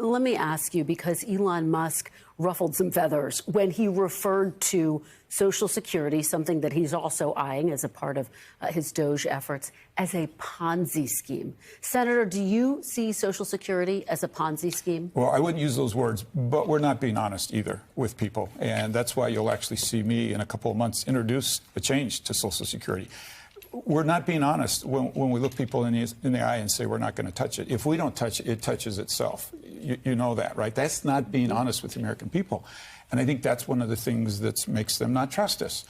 Let me ask you, because Elon Musk ruffled some feathers when he referred to Social Security, something that he's also eyeing as a part of his Doge efforts, as a Ponzi scheme. Senator, do you see Social Security as a Ponzi scheme? Well, I wouldn't use those words, but we're not being honest either with people. And that's why you'll actually see me in a couple of months introduce a change to Social Security. We're not being honest when we look people in the eye and say we're not going to touch it. If we don't touch it, it touches itself. You know that, right? That's not being honest with the American people. And I think that's one of the things that makes them not trust us,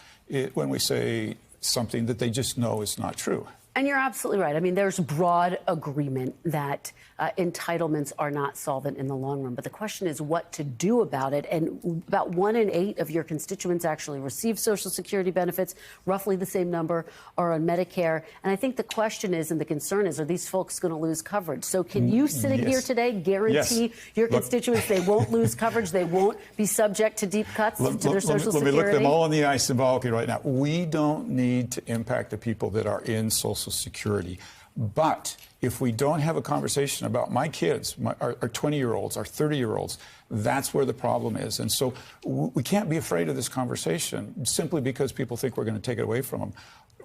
when we say something that they just know is not true. And you're absolutely right. I mean, there's broad agreement that entitlements are not solvent in the long run. But the question is what to do about it. And about 1 in 8 of your constituents actually receive Social Security benefits. Roughly the same number are on Medicare. And I think the question is, and the concern is, are these folks going to lose coverage? So can you, sitting here today, guarantee your constituents they won't lose coverage, they won't be subject to deep cuts to their Social Security? Let me look them all in the eye symbolically right now. We don't need to impact the people that are in Social Security. But if we don't have a conversation about my kids, our 20-year-olds, our 30-year-olds, that's where the problem is. And so we can't be afraid of this conversation simply because people think we're going to take it away from them.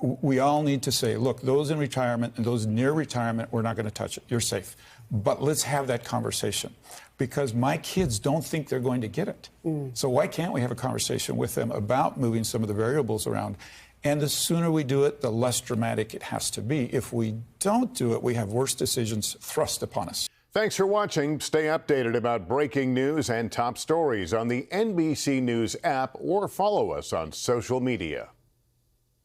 We all need to say, look, those in retirement and those near retirement, we're not going to touch it. You're safe. But let's have that conversation, because my kids don't think they're going to get it. So why can't we have a conversation with them about moving some of the variables around? And the sooner we do it, the less dramatic it has to be. If we don't do it, we have worse decisions thrust upon us. Thanks for watching. Stay updated about breaking news and top stories on the NBC News app or follow us on social media.